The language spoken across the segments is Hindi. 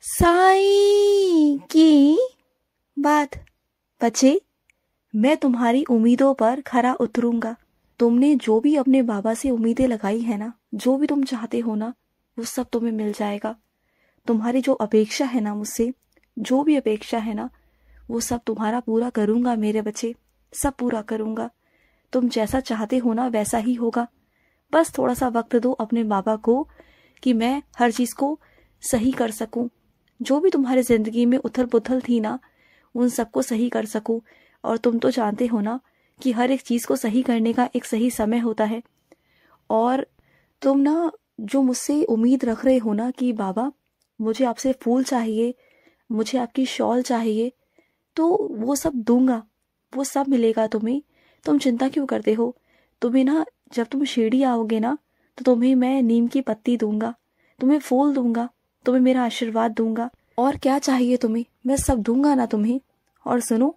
साईं की बात। बच्चे, मैं तुम्हारी उम्मीदों पर खरा उतरूंगा। तुमने जो भी अपने बाबा से उम्मीदें लगाई है ना, जो भी तुम चाहते हो ना, वो सब तुम्हें मिल जाएगा। तुम्हारी जो अपेक्षा है ना मुझसे, जो भी अपेक्षा है ना, वो सब तुम्हारा पूरा करूंगा मेरे बच्चे, सब पूरा करूंगा। तुम जैसा चाहते हो ना वैसा ही होगा। बस थोड़ा सा वक्त दो अपने बाबा को कि मैं हर चीज को सही कर सकूं। जो भी तुम्हारी जिंदगी में उथल पुथल थी ना, उन सबको सही कर सकूं। और तुम तो जानते हो ना कि हर एक चीज को सही करने का एक सही समय होता है। और तुम ना जो मुझसे उम्मीद रख रहे हो ना कि बाबा मुझे आपसे फूल चाहिए, मुझे आपकी शॉल चाहिए, तो वो सब दूंगा, वो सब मिलेगा तुम्हें। तुम चिंता क्यों करते हो? तुम्हें ना जब तुम शिरडी आओगे ना, तो तुम्हें मैं नीम की पत्ती दूंगा, तुम्हें फूल दूंगा, तुम्हें मेरा आशीर्वाद दूंगा। और क्या चाहिए तुम्हें, मैं सब दूंगा ना तुम्हें। और सुनो,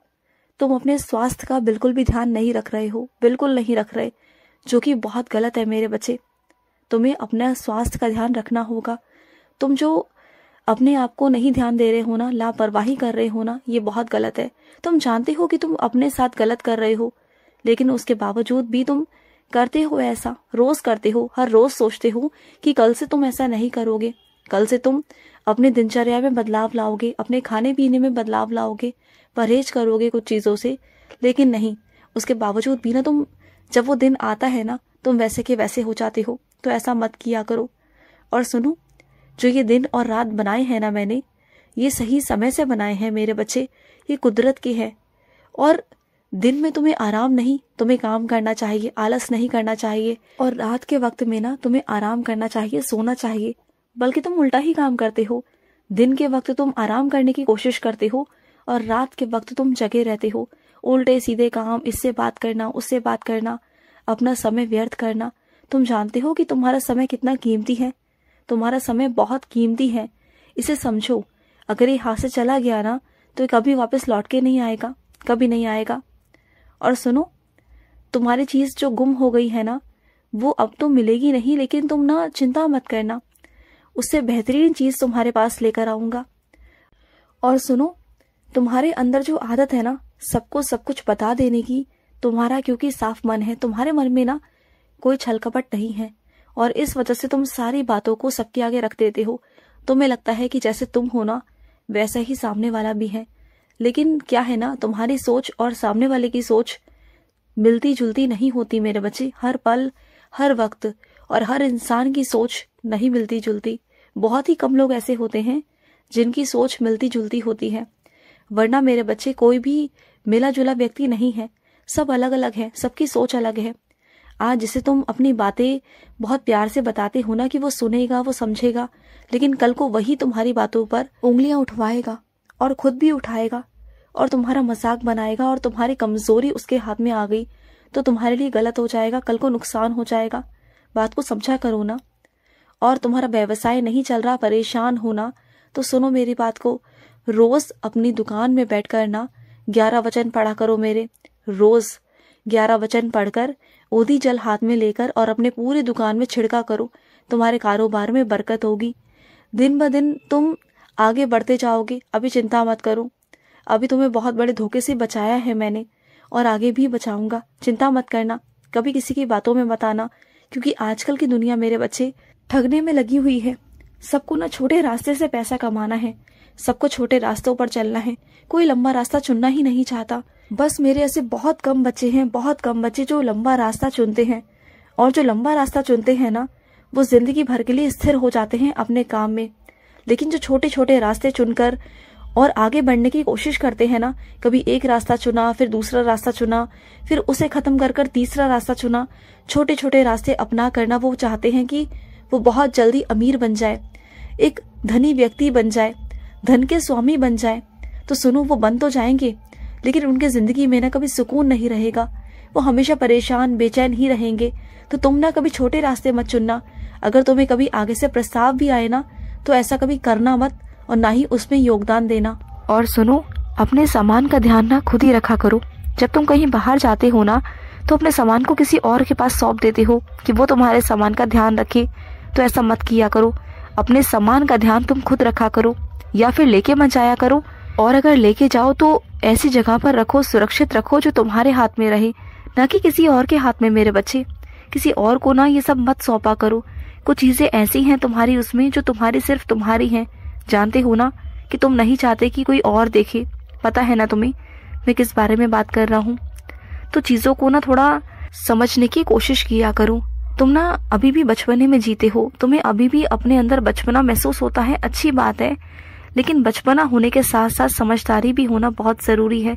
तुम अपने स्वास्थ्य का बिल्कुल भी ध्यान नहीं रख रहे हो, बिल्कुल नहीं रख रहे, जो कि बहुत गलत है मेरे बच्चे। तुम्हें अपना स्वास्थ्य का ध्यान रखना होगा। तुम जो अपने आप को नहीं ध्यान दे रहे हो ना, लापरवाही कर रहे हो ना, ये बहुत गलत है। तुम जानते हो कि तुम अपने साथ गलत कर रहे हो, लेकिन उसके बावजूद भी तुम करते हो ऐसा, रोज करते हो। हर रोज सोचते हो कि कल से तुम ऐसा नहीं करोगे, कल से तुम अपने दिनचर्या में बदलाव लाओगे, अपने खाने पीने में बदलाव लाओगे, परहेज करोगे कुछ चीजों से। लेकिन नहीं, उसके बावजूद भी ना तुम, जब वो दिन आता है ना, तुम वैसे के वैसे हो जाते हो। तो ऐसा मत किया करो। और सुनो, जो ये दिन और रात बनाए हैं ना मैंने, ये सही समय से बनाए हैं मेरे बच्चे, ये कुदरत के हैं। और दिन में तुम्हें आराम नहीं, तुम्हें काम करना चाहिए, आलस नहीं करना चाहिए। और रात के वक्त में ना तुम्हें आराम करना चाहिए, सोना चाहिए। बल्कि तुम उल्टा ही काम करते हो। दिन के वक्त तुम आराम करने की कोशिश करते हो और रात के वक्त तुम जगे रहते हो। उल्टे सीधे काम, इससे बात करना, उससे बात करना, अपना समय व्यर्थ करना। तुम जानते हो कि तुम्हारा समय कितना कीमती है? तुम्हारा समय बहुत कीमती है। इसे समझो। अगर ये हाथ से चला गया ना, तो ये कभी वापस लौट के नहीं आएगा, कभी नहीं आएगा। और सुनो, तुम्हारी चीज जो गुम हो गई है ना, वो अब तो मिलेगी नहीं, लेकिन तुम ना चिंता मत करना, उससे बेहतरीन चीज तुम्हारे पास लेकर आऊंगा। और सुनो, तुम्हारे अंदर जो आदत है ना सबको सब कुछ बता देने की, तुम्हारा क्योंकि साफ मन है, तुम्हारे मन में ना कोई छल कपट नहीं है, और इस वजह से तुम सारी बातों को सबके आगे रख देते हो। तुम्हें लगता है कि जैसे तुम हो ना, वैसा ही सामने वाला भी है। लेकिन क्या है ना, तुम्हारी सोच और सामने वाले की सोच मिलती जुलती नहीं होती मेरे बच्चे। हर पल, हर वक्त और हर इंसान की सोच नहीं मिलती जुलती। बहुत ही कम लोग ऐसे होते हैं जिनकी सोच मिलती जुलती होती है, वरना मेरे बच्चे कोई भी मिला जुला व्यक्ति नहीं है। सब अलग अलग है, सबकी सोच अलग है। आज जिसे तुम अपनी बातें बहुत प्यार से बताते हो ना कि वो सुनेगा, वो समझेगा, लेकिन कल को वही तुम्हारी बातों पर उंगलियां उठवाएगा और खुद भी उठाएगा और तुम्हारा मजाक बनाएगा, और तुम्हारी कमजोरी उसके हाथ में आ गई तो तुम्हारे लिए गलत हो जाएगा, कल को नुकसान हो जाएगा। बात को समझा करो ना। और तुम्हारा व्यवसाय नहीं चल रहा, परेशान होना, तो सुनो मेरी बात को। रोज अपनी दुकान में बैठकर ना 11 वचन पढ़ा करो मेरे। रोज 11 वचन पढ़कर ओधी जल हाथ में लेकर और अपने पूरी दुकान में छिड़का करो। तुम्हारे कारोबार में बरकत होगी। दिन ब दिन तुम आगे बढ़ते जाओगे। अभी चिंता मत करो, अभी तुम्हें बहुत बड़े धोखे से बचाया है मैंने, और आगे भी बचाऊंगा। चिंता मत करना, कभी किसी की बातों में मत आना, क्योंकि आजकल की दुनिया मेरे बच्चे ठगने में लगी हुई है। सबको ना छोटे रास्ते से पैसा कमाना है, सबको छोटे रास्तों पर चलना है, कोई लंबा रास्ता चुनना ही नहीं चाहता। बस मेरे ऐसे बहुत कम बच्चे हैं, बहुत कम बच्चे जो लंबा रास्ता चुनते हैं। और जो लंबा रास्ता चुनते हैं ना, वो जिंदगी भर के लिए स्थिर हो जाते हैं अपने काम में। लेकिन जो छोटे छोटे रास्ते चुनकर और आगे बढ़ने की कोशिश करते हैं ना, कभी एक रास्ता चुना, फिर दूसरा रास्ता चुना, फिर उसे खत्म कर कर तीसरा रास्ता चुना, छोटे छोटे रास्ते अपना करना वो चाहते हैं कि वो बहुत जल्दी अमीर बन जाए, एक धनी व्यक्ति बन जाए, धन के स्वामी बन जाए। तो सुनो, वो बन तो जाएंगे, लेकिन उनके जिंदगी में ना कभी सुकून नहीं रहेगा, वो हमेशा परेशान बेचैन ही रहेंगे। तो तुम ना कभी छोटे रास्ते मत चुनना। अगर तुम्हें कभी आगे से प्रस्ताव भी आए ना, तो ऐसा कभी करना मत, और ना ही उसमें योगदान देना। और सुनो, अपने सामान का ध्यान ना खुद ही रखा करो। जब तुम कहीं बाहर जाते हो ना, तो अपने सामान को किसी और के पास सौंप देते हो कि वो तुम्हारे सामान का ध्यान रखे। तो ऐसा मत किया करो, अपने सामान का ध्यान तुम खुद रखा करो। या फिर लेके मत जाया करो। और अगर लेके जाओ तो ऐसी जगह पर रखो, सुरक्षित रखो जो तुम्हारे हाथ में रहे, ना कि किसी और के हाथ में। मेरे बच्चे, किसी और को ना ये सब मत सौंपा करो। कुछ चीजें ऐसी हैं तुम्हारी उसमें जो तुम्हारी सिर्फ तुम्हारी हैं। जानते हो ना कि तुम नहीं चाहते कि कोई और देखे। पता है ना तुम्हें मैं किस बारे में बात कर रहा हूँ। तो चीजों को ना थोड़ा समझने की कोशिश किया करो। तुम ना अभी भी बचपने में जीते हो, तुम्हें अभी भी अपने अंदर बचपना महसूस होता है, अच्छी बात है। लेकिन बचपना होने के साथ साथ समझदारी भी होना बहुत जरूरी है,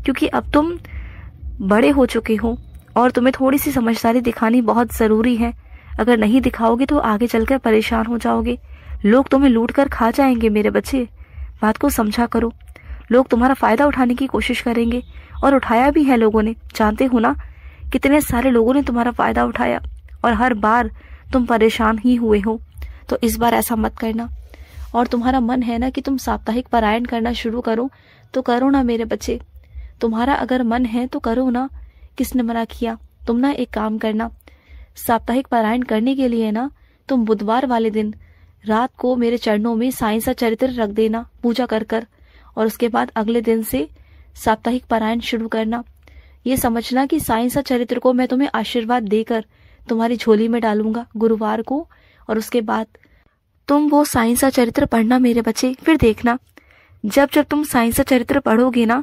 क्योंकि अब तुम बड़े हो चुके हो और तुम्हें थोड़ी सी समझदारी दिखानी बहुत जरूरी है। अगर नहीं दिखाओगे तो आगे चलकर परेशान हो जाओगे। लोग तुम्हें लूट कर खा जाएंगे। मेरे बच्चे, बात को समझा करो। लोग तुम्हारा फायदा उठाने की कोशिश करेंगे और उठाया भी है लोगों ने। जानते हो ना कितने सारे लोगों ने तुम्हारा फायदा उठाया और हर बार तुम परेशान ही हुए हो। तो इस बार ऐसा मत करना। और तुम्हारा मन है ना कि तुम साप्ताहिक पारायण करना शुरू करो तो करो ना मेरे बच्चे। तुम्हारा अगर मन है तो करो ना, किसने मना किया। तुम ना एक काम करना, साप्ताहिक पारायण करने के लिए ना तुम बुधवार वाले दिन रात को मेरे चरणों में साईं सा चरित्र रख देना पूजा कर कर, और उसके बाद अगले दिन से साप्ताहिक पारायण शुरू करना। ये समझना कि साईं सा चरित्र को मैं तुम्हें आशीर्वाद देकर तुम्हारी झोली में डालूंगा गुरुवार को, और उसके बाद तुम वो साईं सा चरित्र पढ़ना मेरे बच्चे। फिर देखना जब जब तुम साईं सा चरित्र पढ़ोगे ना,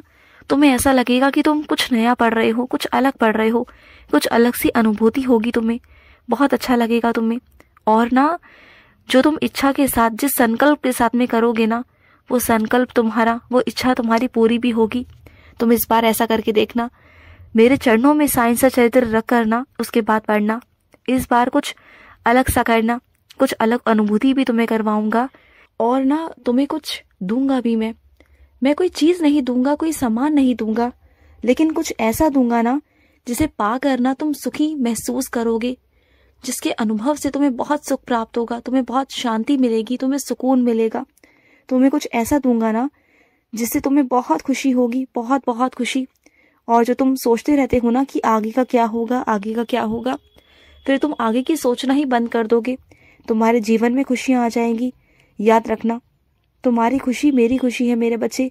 तुम्हें ऐसा लगेगा कि तुम कुछ नया पढ़ रहे हो, कुछ अलग पढ़ रहे हो, कुछ अलग सी अनुभूति होगी तुम्हें, बहुत अच्छा लगेगा तुम्हें। और ना जो तुम इच्छा के साथ, जिस संकल्प के साथ में करोगे ना, वो संकल्प तुम्हारा, वो इच्छा तुम्हारी पूरी भी होगी। तुम इस बार ऐसा करके देखना, मेरे चरणों में साईं सा चरित्र रख करना, उसके बाद पढ़ना। इस बार कुछ अलग सा करना, कुछ अलग अनुभूति भी तुम्हें करवाऊंगा। और ना तुम्हें कुछ दूंगा भी मैं कोई चीज नहीं दूंगा, कोई सामान नहीं दूंगा, लेकिन कुछ ऐसा दूंगा ना जिसे पा कर ना तुम सुखी महसूस करोगे, जिसके अनुभव से तुम्हें बहुत सुख प्राप्त होगा, तुम्हें बहुत शांति मिलेगी, तुम्हें सुकून मिलेगा। तुम्हें कुछ ऐसा दूंगा ना जिससे तुम्हें बहुत खुशी होगी, बहुत बहुत खुशी। और जो तुम सोचते रहते हो ना कि आगे का क्या होगा, आगे का क्या होगा, फिर तुम आगे की सोचना ही बंद कर दोगे। तुम्हारे जीवन में खुशियां आ जाएंगी। याद रखना, तुम्हारी खुशी मेरी खुशी है मेरे बच्चे,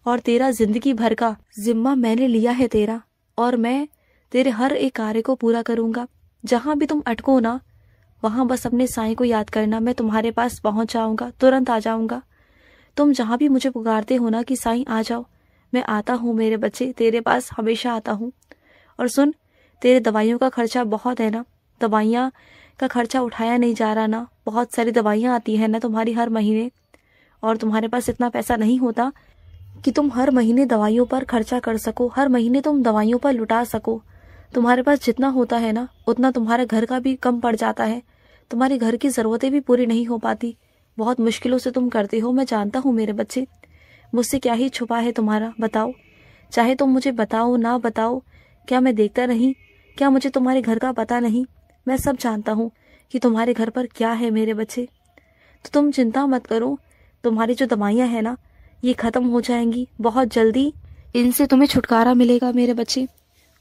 और तेरा जिंदगी भर का जिम्मा मैंने लिया है तेरा, और मैं तेरे हर एक कार्य को पूरा करूंगा। जहां भी तुम अटको ना, वहां बस अपने साईं को याद करना, मैं तुम्हारे पास पहुंच जाऊंगा, तुरंत आ जाऊंगा। तुम जहां भी मुझे पुकारते हो ना कि साईं आ जाओ, मैं आता हूँ मेरे बच्चे, तेरे पास हमेशा आता हूँ। और सुन, तेरे दवाइयों का खर्चा बहुत है ना, दवाइयाँ का खर्चा उठाया नहीं जा रहा ना, बहुत सारी दवाइयाँ आती है ना तुम्हारी हर महीने, और तुम्हारे पास इतना पैसा नहीं होता कि तुम हर महीने दवाइयों पर खर्चा कर सको, हर महीने तुम दवाइयों पर लुटा सको। तुम्हारे पास जितना होता है ना, उतना तुम्हारे घर का भी कम पड़ जाता है, तुम्हारे घर की जरूरतें भी पूरी नहीं हो पाती। बहुत मुश्किलों से तुम करते हो, मैं जानता हूँ मेरे बच्चे। मुझसे क्या ही छुपा है तुम्हारा, बताओ। चाहे तुम मुझे बताओ ना बताओ, क्या मैं देखता नहीं? क्या मुझे तुम्हारे घर का पता नहीं? मैं सब जानता हूँ कि तुम्हारे घर पर क्या है मेरे बच्चे। तो तुम चिंता मत करो, तुम्हारी जो दवाइयाँ है ना, ये खत्म हो जाएंगी बहुत जल्दी। इनसे तुम्हें छुटकारा मिलेगा मेरे बच्चे,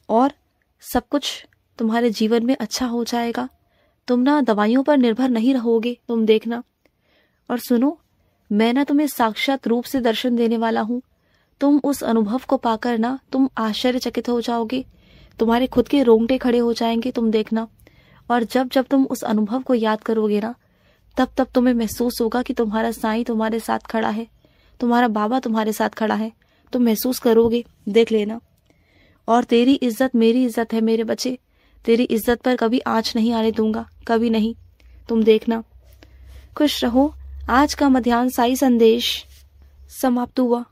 और सब कुछ तुम्हारे जीवन में अच्छा हो जाएगा। तुम ना दवाइयों पर निर्भर नहीं रहोगे, तुम देखना। और सुनो, मैं ना तुम्हें साक्षात रूप से दर्शन देने वाला हूँ। तुम उस अनुभव को पाकर ना तुम आश्चर्यचकित हो जाओगे, तुम्हारे खुद के रोंगटे खड़े हो जाएंगे, तुम देखना। और जब जब तुम उस अनुभव को याद करोगे ना, तब तब तुम्हें महसूस होगा कि तुम्हारा साईं तुम्हारे साथ खड़ा है, तुम्हारा बाबा तुम्हारे साथ खड़ा है। तुम महसूस करोगे, देख लेना। और तेरी इज्जत मेरी इज्जत है मेरे बच्चे, तेरी इज्जत पर कभी आंच नहीं आने दूंगा, कभी नहीं। तुम देखना। खुश रहो। आज का मध्याह्न साई संदेश समाप्त हुआ।